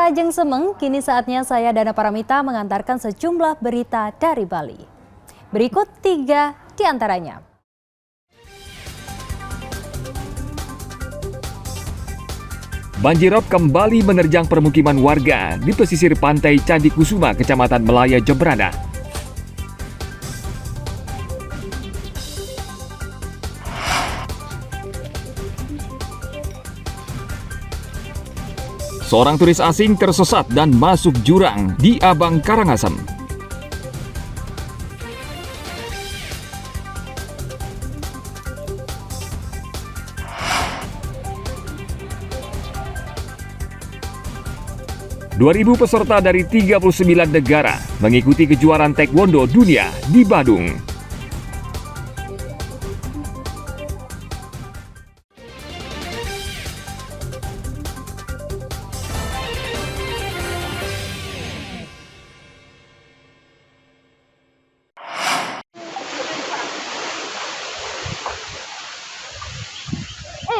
Ajeng Semeng, kini saatnya saya Dana Paramita mengantarkan sejumlah berita dari Bali. Berikut 3 di antaranya. Banjirop kembali menerjang permukiman warga di pesisir pantai Candi Kusuma, Kecamatan Melaya, Jembrana. Seorang turis asing tersesat dan masuk jurang di Abang Karangasem. Ribu peserta dari 39 negara mengikuti kejuaraan taekwondo dunia di Badung.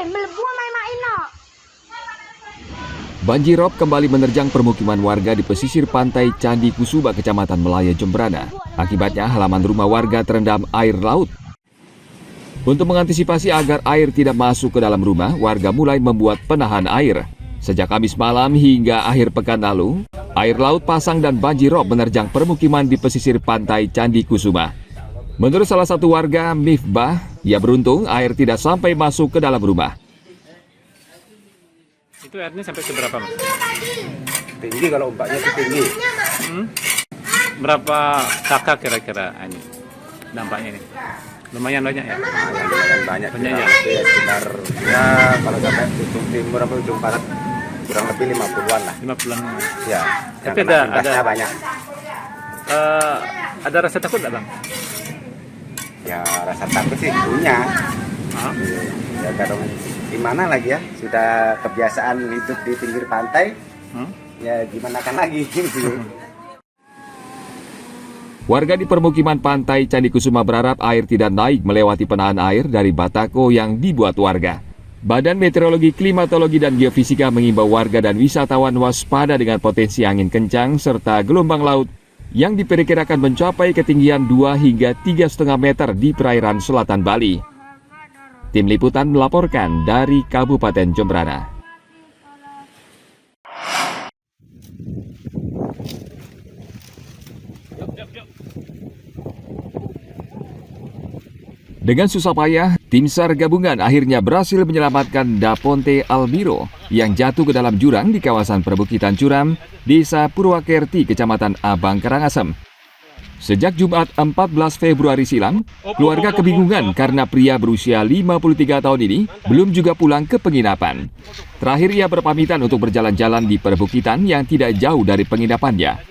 Melebu main-main no. Banjirop kembali menerjang permukiman warga di pesisir pantai Candi Kusuma, Kecamatan Melaya, Jembrana. Akibatnya halaman rumah warga terendam air laut. Untuk mengantisipasi agar air tidak masuk ke dalam rumah, warga mulai membuat penahan air. Sejak Kamis malam hingga akhir pekan lalu, air laut pasang dan banjirop menerjang permukiman di pesisir pantai Candi Kusuma. Menurut salah satu warga, Mifbah, ia beruntung air tidak sampai masuk ke dalam rumah. Itu airnya sampai seberapa, Mas? Tinggi, kalau ombaknya itu tinggi. Berapa kakak kira-kira ini dampaknya ini? Lumayan banyak ya? Lumayan banyak. Banyak ya? Sekitar ya kalau sampai ujung timur atau ujung barat kurang lebih 50-an lah. 50-an. Ya. Tapi ada banyak. Ada rasa takut nggak, Bang? Ya rasa takut sih punya. Ya kadang gimana lagi ya, sudah kebiasaan hidup di pinggir pantai. Ya gimana kan lagi. Warga di permukiman pantai Candi Kusuma berharap air tidak naik melewati penahan air dari batako yang dibuat warga. Badan Meteorologi, Klimatologi, dan Geofisika mengimbau warga dan wisatawan waspada dengan potensi angin kencang serta gelombang laut yang diperkirakan mencapai ketinggian 2 hingga 3,5 meter di perairan selatan Bali. Tim Liputan melaporkan dari Kabupaten Jembrana. Dengan susah payah, tim SAR gabungan akhirnya berhasil menyelamatkan Daponte Albiro yang jatuh ke dalam jurang di kawasan perbukitan curam, Desa Purwakerti, Kecamatan Abang Karangasem. Sejak Jumat 14 Februari silam, keluarga kebingungan karena pria berusia 53 tahun ini belum juga pulang ke penginapan. Terakhir ia berpamitan untuk berjalan-jalan di perbukitan yang tidak jauh dari penginapannya.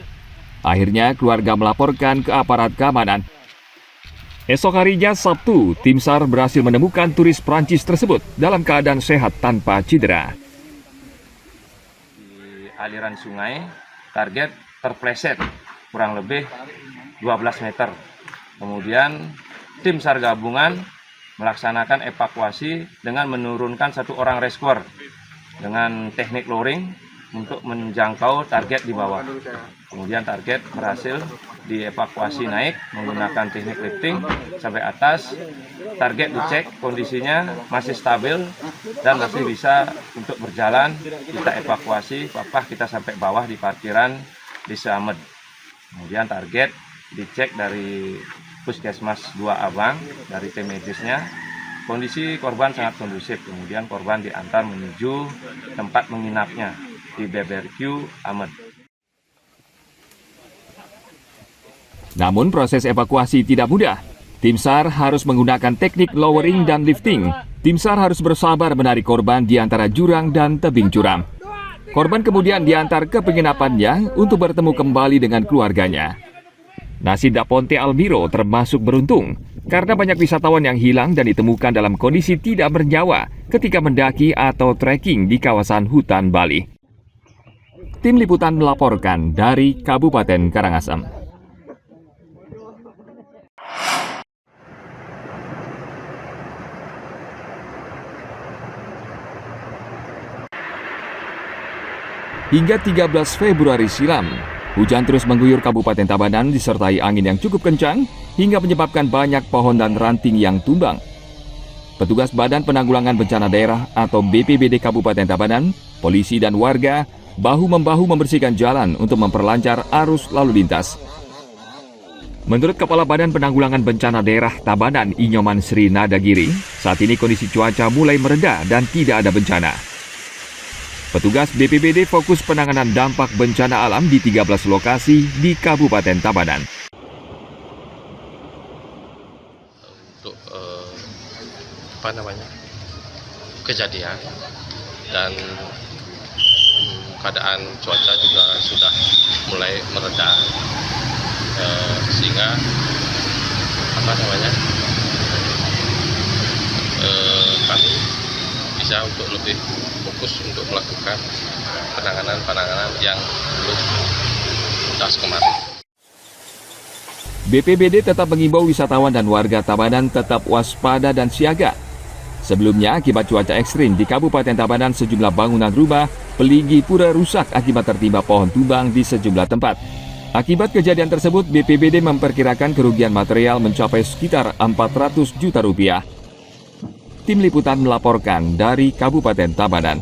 Akhirnya keluarga melaporkan ke aparat keamanan. Esok harinya Sabtu, tim SAR berhasil menemukan turis Prancis tersebut dalam keadaan sehat tanpa cedera. Di aliran sungai, target terpleset kurang lebih 12 meter. Kemudian tim SAR gabungan melaksanakan evakuasi dengan menurunkan 1 orang rescuer dengan teknik lowering untuk menjangkau target di bawah. Kemudian target berhasil dievakuasi naik menggunakan teknik lifting sampai atas. Target dicek kondisinya masih stabil dan masih bisa untuk berjalan. Kita evakuasi, kita sampai bawah di parkiran Desa Amed. Kemudian target dicek dari Puskesmas 2 Abang, dari tim medisnya. Kondisi korban sangat kondusif. Kemudian korban diantar menuju tempat menginapnya di BBQ Amed. Namun proses evakuasi tidak mudah. Tim SAR harus menggunakan teknik lowering dan lifting. Tim SAR harus bersabar menarik korban di antara jurang dan tebing curam. Korban kemudian diantar ke penginapannya untuk bertemu kembali dengan keluarganya. Nasib Daponte Albiro termasuk beruntung karena banyak wisatawan yang hilang dan ditemukan dalam kondisi tidak bernyawa ketika mendaki atau trekking di kawasan hutan Bali. Tim Liputan melaporkan dari Kabupaten Karangasem. Hingga 13 Februari silam, hujan terus mengguyur Kabupaten Tabanan disertai angin yang cukup kencang hingga menyebabkan banyak pohon dan ranting yang tumbang. Petugas Badan Penanggulangan Bencana Daerah atau BPBD Kabupaten Tabanan, polisi dan warga bahu-membahu membersihkan jalan untuk memperlancar arus lalu lintas. Menurut Kepala Badan Penanggulangan Bencana Daerah Tabanan, Inyoman Sri Nadagiri, saat ini kondisi cuaca mulai mereda dan tidak ada bencana. Petugas BPBD fokus penanganan dampak bencana alam di 13 lokasi di Kabupaten Tabanan. Untuk kejadian dan keadaan cuaca juga sudah mulai mereda, sehingga kami bisa untuk lebih fokus untuk melakukan penanganan yang belum tuntas kemarin. BPBD tetap mengimbau wisatawan dan warga Tabanan tetap waspada dan siaga. Sebelumnya, akibat cuaca ekstrim di Kabupaten Tabanan, sejumlah bangunan rumah, peligi pura rusak akibat tertimpa pohon tumbang di sejumlah tempat. Akibat kejadian tersebut, BPBD memperkirakan kerugian material mencapai sekitar 400 juta rupiah. Tim Liputan melaporkan dari Kabupaten Tabanan.